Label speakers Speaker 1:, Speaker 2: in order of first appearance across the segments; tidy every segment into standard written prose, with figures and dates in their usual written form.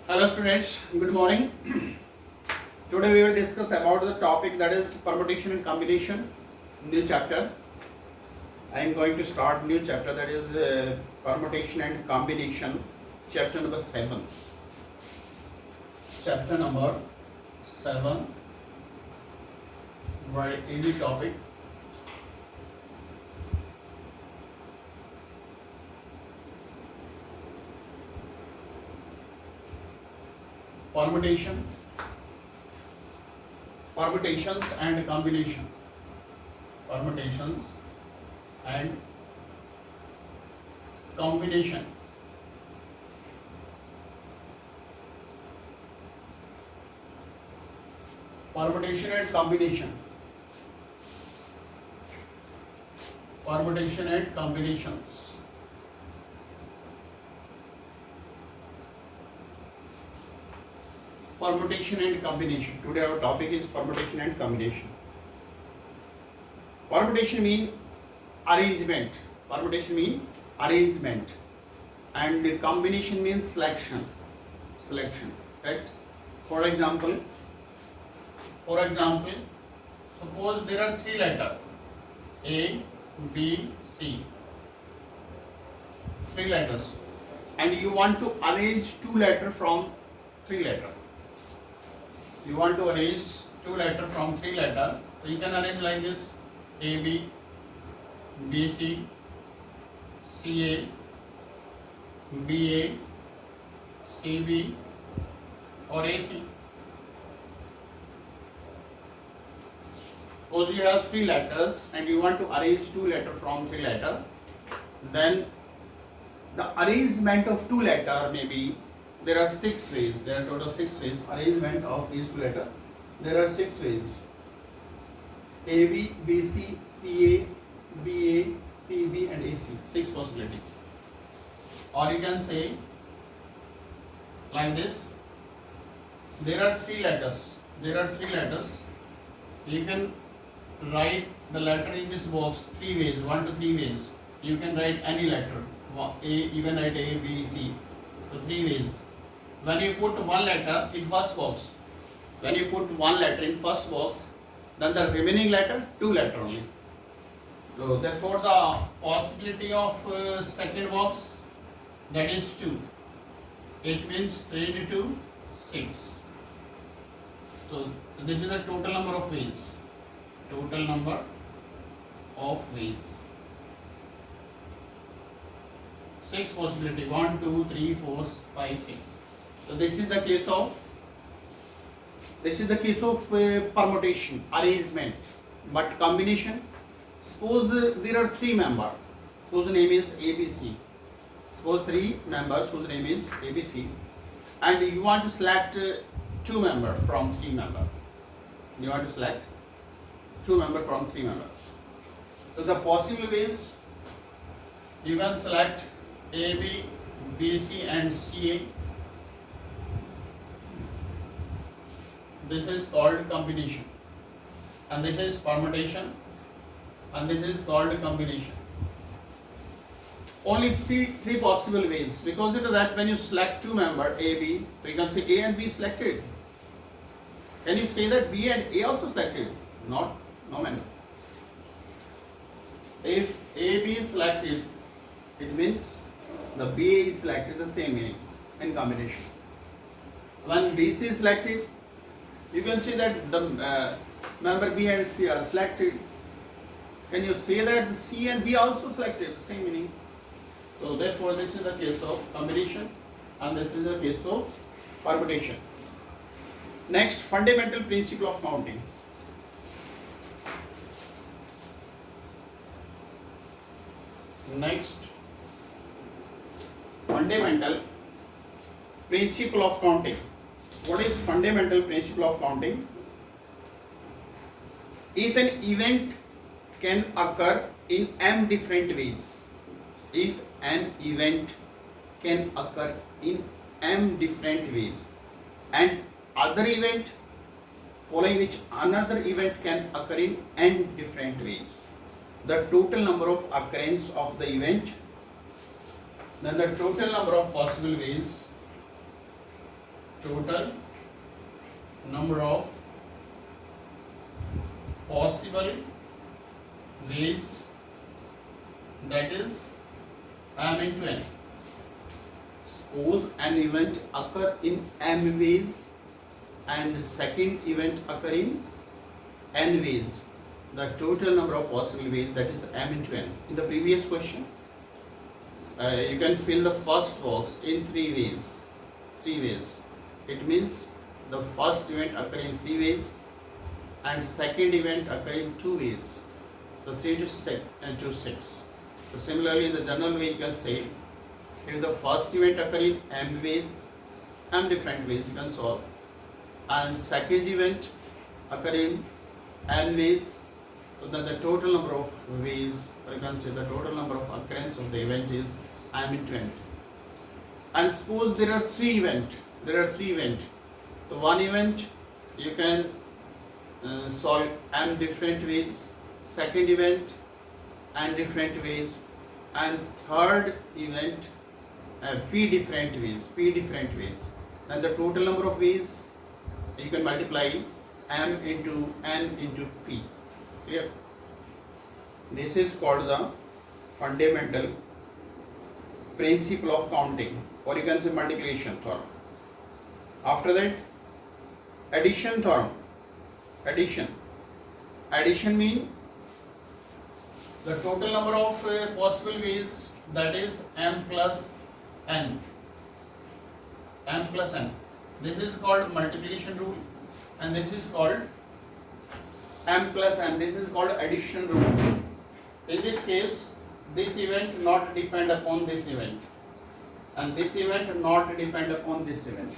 Speaker 1: Hello students, good morning. Today we will discuss about the topic that is permutation and combination, new chapter. I am going to start new chapter that is permutation and combination, chapter number 7. Chapter number 7, very easy topic. Permutation, permutations and combination, permutations and combination. Permutation and combination, permutation and combinations. Permutation and combination. Today our topic is permutation and combination. Permutation mean arrangement. Permutation mean arrangement, and combination means selection. Selection, right? For example, suppose there are three letters A, B, C. Three letters, and you want to arrange two letters from three letters. You want to arrange two letters from three letters, so you can arrange like this: AB, BC, CA, BA, CB, or AC. Suppose you have three letters and you want to arrange two letters from three letters, then the arrangement of two letters may be, there are 6 ways, there are total 6 ways, arrangement of these two letters. There are 6 ways: AB, BC, CA, BA, PB and AC. 6 possibilities. Or you can say like this: there are three letters. You can write the letter in this box 3 ways, 1 to 3 ways. You can write any letter. You can write A, B, C. So 3 ways. When you put one letter in first box, then the remaining letter, 2 letter only. So therefore the possibility of second box, that is 2. It means 3 to 2, 6. So this is the total number of ways. Total number of ways. 6 possibility: 1, 2, 3, 4, 5, 6. So this is the case of permutation, arrangement. But combination, suppose there are 3 members whose name is ABC. Suppose 3 members whose name is ABC, and you want to select 2 members from 3 members. You want to select 2 members from 3 members. So the possible ways, you can select AB, BC and CA. This is called combination, and this is permutation, and this is called combination. Only three possible ways, because it is that when you select 2 members A, B, so you can say A and B selected. Can you say that B and A also selected? No man. If A, B is selected, it means the B is selected, the same meaning in combination. When BC is selected, you can see that the member B and C are selected. Can you say that C and B also selected, the same meaning? So therefore this is the case of combination, and this is the case of permutation. Next, fundamental principle of counting. Next, fundamental principle of counting. What is fundamental principle of counting? If an event can occur in m different ways, if an event can occur in m different ways, and other event following which another event can occur in n different ways, the total number of occurrence of the event, then the total number of possible ways, total number of possible ways, that is m into n. Suppose an event occur in m ways and second event occur in n ways. The total number of possible ways, that is m into n. In the previous question, you can fill the first box in three ways. It means the first event occur in three ways and second event occur in two ways. So 3 to 6 and 2 6. So similarly, in the general way, you can say if the first event occur in m ways, m different ways you can solve, and second event occur in n ways, so then the total number of ways, or you can say the total number of occurrence of the event is m into n. And suppose there are three events. So one event you can solve m different ways, second event n different ways, and third event p different ways. Then the total number of ways you can multiply m into n into p. Clear? This is called the fundamental principle of counting, or you can say multiplication theorem. After that, addition theorem. Addition means the total number of possible ways, that is m plus n. This is called multiplication rule, and this is called m plus n. This is called addition rule. In this case, this event not depend upon this event, and this event not depend upon this event.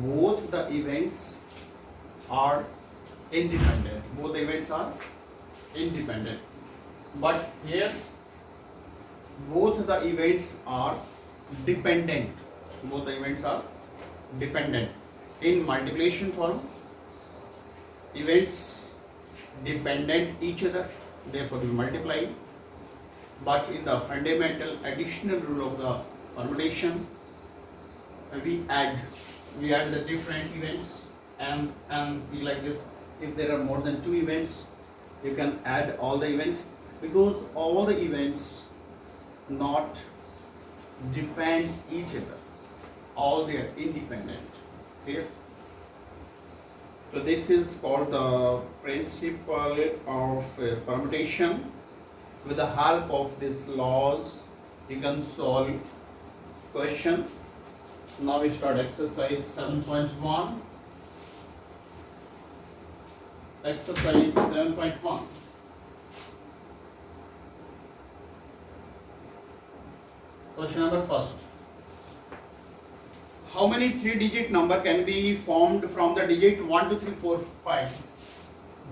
Speaker 1: Both the events are independent. But here both the events are dependent. In multiplication theorem, events dependent each other, therefore we multiply. But in the fundamental additional rule of the permutation, we add the different events and be like this. If there are more than two events, you can add all the events, because all the events not depend each other, all they are independent. Clear? So this is called the principle of permutation. With the help of these laws, you can solve question. Now we start exercise 7.1. Exercise 7.1. Question number first. How many three-digit number can be formed from the digit 1, 2, 3, 4, 5?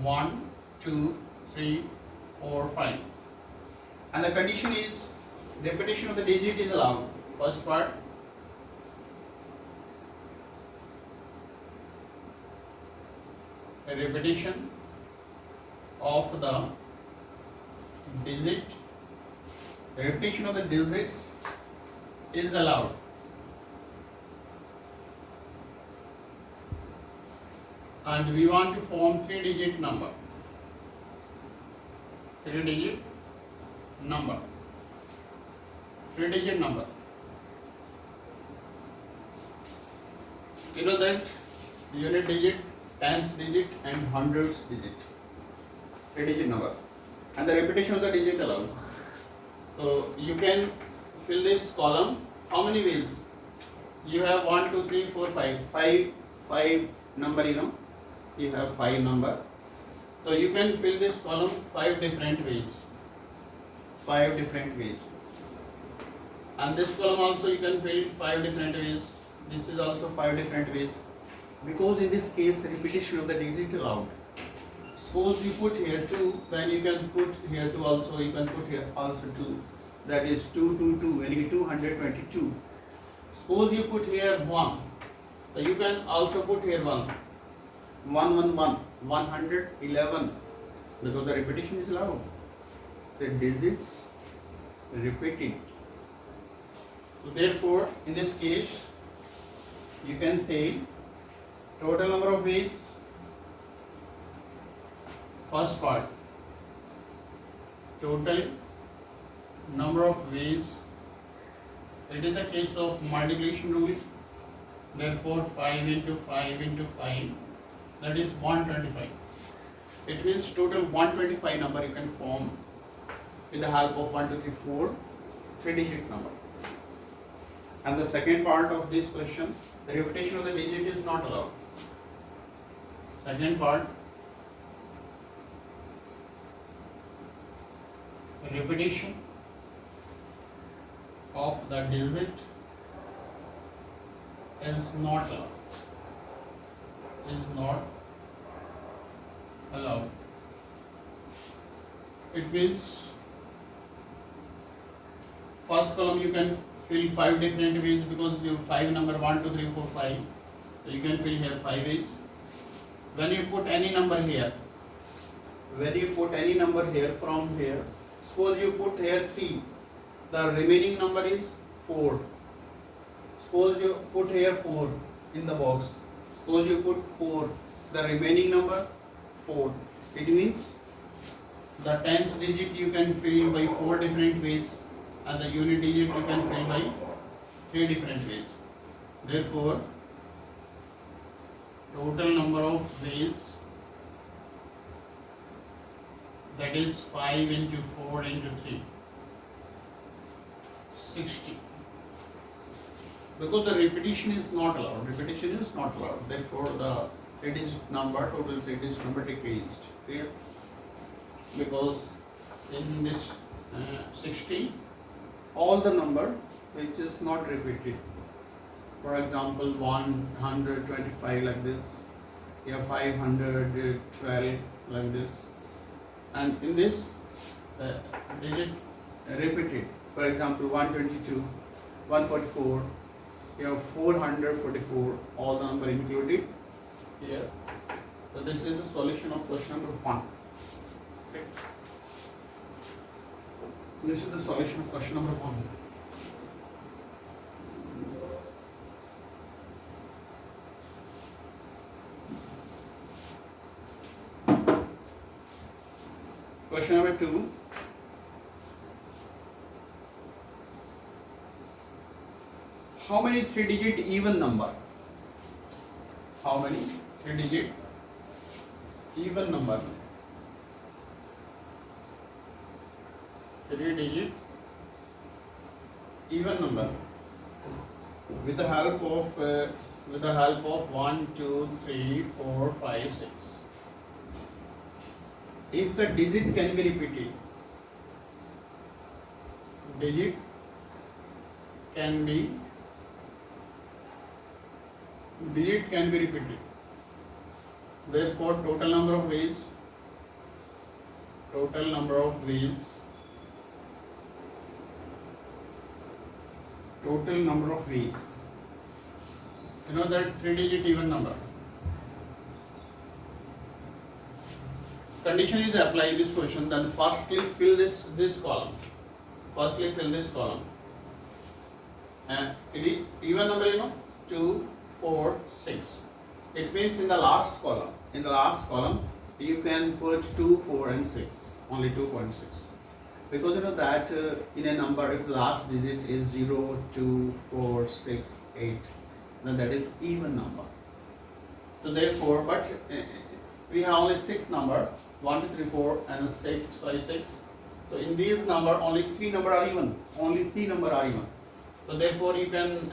Speaker 1: 1, 2, 3, 4, 5. And the condition is repetition of the digit is allowed. First part. A repetition of the digit. Repetition of the digits is allowed. And we want to form three-digit number. Three-digit number. You know that unit digit, tens digit, and hundreds digit. Three-digit number. And the repetition of the digit allowed. So you can fill this column. How many ways? You have 1, 2, 3, 4, 5. Five number, you have 5 number. So you can fill this column 5 different ways. And this column also you can fill 5 different ways. This is also 5 different ways. Because in this case, repetition of the digit allowed. Suppose you put here 2, then you can put here 2 also. You can put here also 2. That is 2, 2, 2. When you get 222. Suppose you put here 1. So you can also put here 1. 1, 1, 1. 111. Because the repetition is allowed. The digits repeated. So therefore, in this case, you can say total number of ways. First part, total number of ways. It is the case of multiplication rule. Therefore 5 into 5 into 5, that is 125. It means total 125 number you can form with the help of 1, 2, 3, 4 3-digit number. And the second part of this question, the repetition of the digit is not allowed. Second part, repetition of the digit is not allowed. Is not allowed. It means first column you can fill 5 different ways because you 5 number 1, 2, 3, 4, 5. So you can fill here 5 ways. When you put any number here, from here, suppose you put here 3, the remaining number is 4. Suppose you put here 4 in the box. Suppose you put 4, the remaining number 4. It means the tens digit you can fill by 4 different ways and the unit digit you can fill by 3 different ways. Therefore, total number of ways, that is 5 into 4 into 3, 60. Because the repetition is not allowed. Therefore, the 3-digit number, total 3-digit number decreased. Clear? Because in this 60, all the number which is not repeated. For example, 125 like this, you have 512 like this, and in this digit repeated. For example, 122, 144, you have 444, all the number included here. So this is the solution of question number 1. Okay. This is the solution of question number 1. Question number 2. How many 3-digit even number? How many 3-digit even number? 3-digit even number with the help of 1, 2, 3, 4, 5, 6. If the digit can be repeated, digit can be repeated. Therefore, total number of ways, you know that 3-digit even number. Condition is applied in this question. Then firstly fill this column. And it is even number, 2, 4, 6. It means in the last column, you can put 2, 4 and 6. Only 2, 4 and 6. Because you know that in a number, if the last digit is 0, 2, 4, 6, 8, then that is even number. So therefore, but we have only 6 number, 1, 2, 3, 4 and 6, 5, 6. So in these number, only 3 number are even. So therefore, you can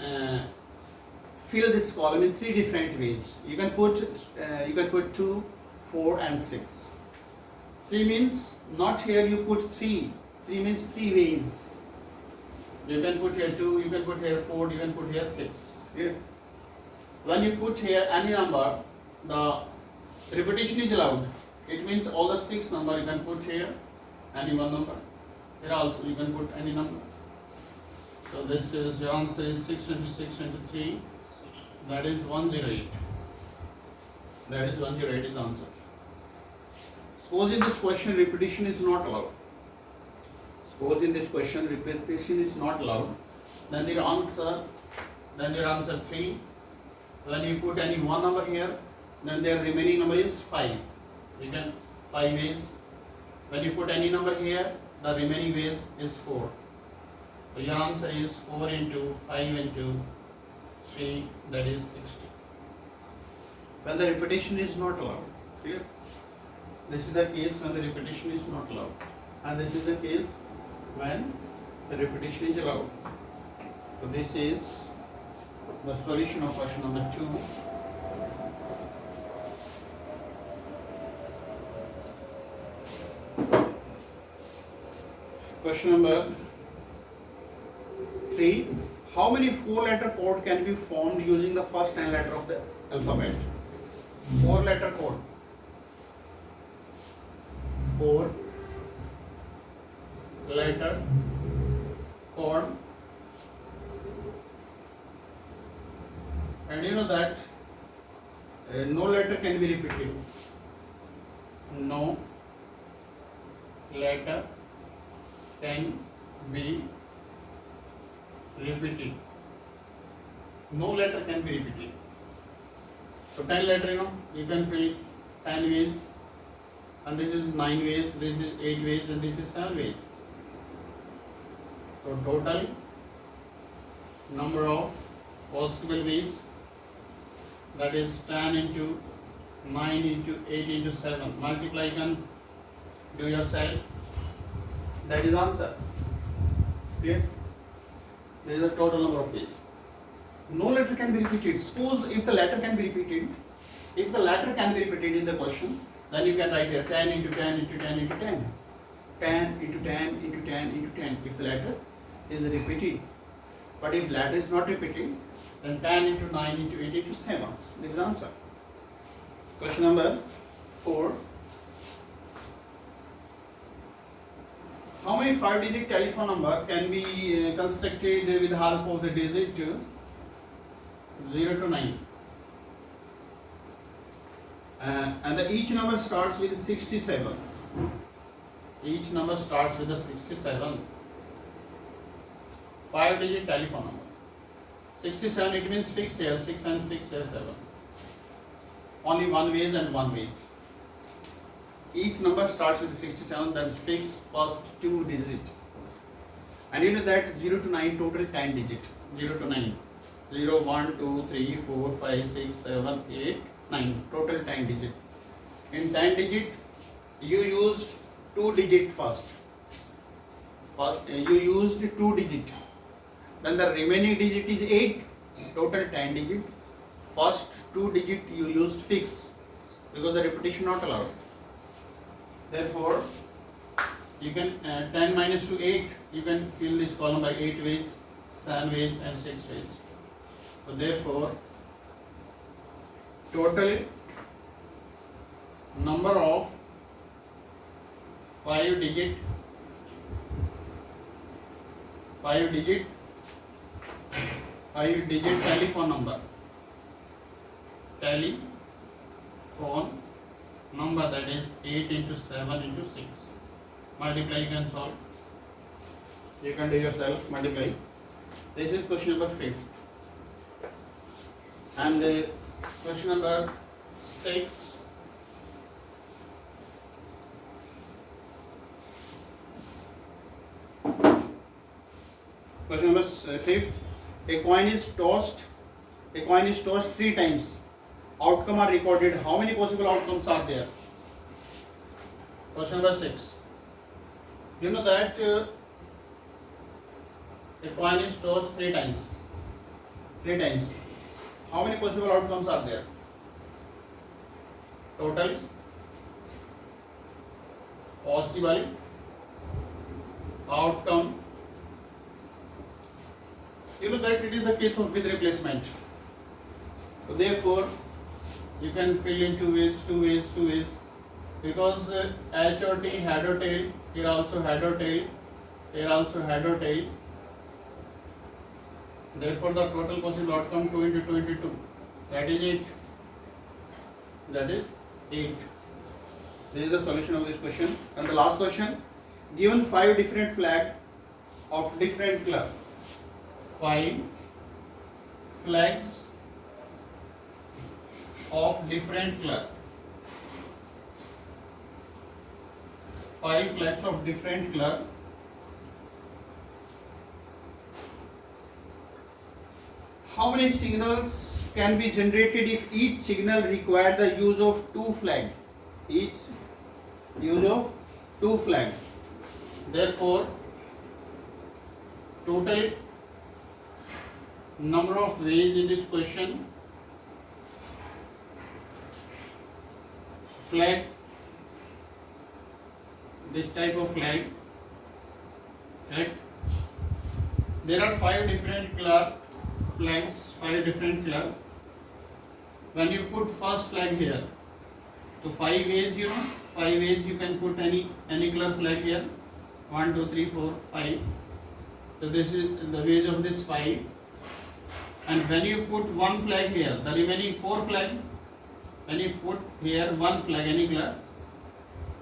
Speaker 1: fill this column in 3 different ways. You can put 2, 4 and 6. 3 means not here you put 3. 3 means 3 ways. You can put here 2, you can put here 4, you can put here 6. Here. When you put here any number, the repetition is allowed. It means all the 6 number you can put here, any one number. Here also you can put any number. So this is, your answer is 6 into 6 into 3. That is 108. That is 108 is the answer. Suppose in this question repetition is not allowed. Then your answer 3, When you put any one number here, then their remaining number is 5. You can 5 ways. When you put any number here, the remaining ways is 4. So your answer is 4 into 5 into 3, that is 60. When the repetition is not allowed. Clear? This is the case when the repetition is not allowed. And this is the case when the repetition is allowed. So this is the solution of question number 2. Question number 3. How many 4-letter code can be formed using the first 10 letter of the alphabet? 4-letter code. 4-letter code. And you know that no letter can be repeated. No letter can be repeated. No letter can be repeated. So 10 letter, you can fill 10 ways, and this is 9 ways, this is 8 ways, and this is 7 ways. So total number of possible ways, that is 10 into 9 into 8 into 7. Multiply, you can do yourself. That is answer. Clear? There is a total number of ways. No letter can be repeated. Suppose if the letter can be repeated, if the letter can be repeated in the question, then you can write here 10 into 10 into 10 into 10. 10 into 10 into 10 into 10 if the letter is repeated. But if letter is not repeated, then 10 into 9 into 8 into 7. This is the answer. Question number 4. How many 5-digit telephone number can be constructed with half of the digit 0 to 9? And each number starts with 67. Each number starts with a 67. 5-digit telephone number. 67, it means fixed here, 6 and fixed here 7. Only one ways and one ways. Each number starts with 67, then fix first 2 digit. And you know that 0 to 9 total 10 digit. 0 to 9. 0, 1, 2, 3, 4, 5, 6, 7, 8, 9. Total 10 digit. In 10 digit, you used 2 digit first. First, you used 2 digit. Then the remaining digit is 8. Total 10 digit. First 2 digit you used fix. Because the repetition not allowed. Therefore, you can 10 minus to 8, you can fill this column by 8 ways, 7 ways and 6 ways. So therefore, total number of 5-digit telephone number. Telephone number, that is 8 into 7 into 6. Multiply, you can solve. You can do yourself, multiply. This is question number 5. And question number 6. Question number 5. A coin is tossed 3 times. Outcome are recorded. How many possible outcomes are there? Question number 6. You know that a coin is tossed 3 times. 3 times. How many possible outcomes are there? Total possible outcome. You know that it is the case of with replacement. So therefore, you can fill in 2 ways. Because H or T, head or tail, here also head or tail, here also head or tail. Therefore, the total possible outcome 2 into 2 into 2. That is 8. That is 8. This is the solution of this question. And the last question. Given 5 different flags of different color. 5 flags of different color. 5 flags of different color. How many signals can be generated if each signal require the use of 2 flags? Each use of 2 flags. Therefore, total number of ways in this question, flag, this type of flag, correct? There are 5 different color flags, 5 different color. When you put first flag here, so 5 ways, 5 ways you can put any color flag here. 1, 2, 3, 4, 5. So this is the ways of this 5. And when you put one flag here, the remaining 4 flag, when you put here one flag, any color,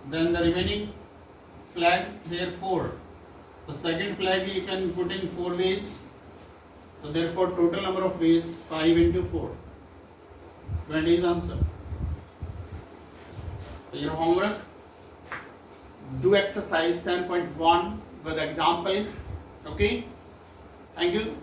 Speaker 1: then the remaining flag here 4. The second flag you can put in 4 ways. So therefore total number of ways 5 into 4. 20 is answer. So your homework, do exercise 7.1 with example. Okay. Thank you.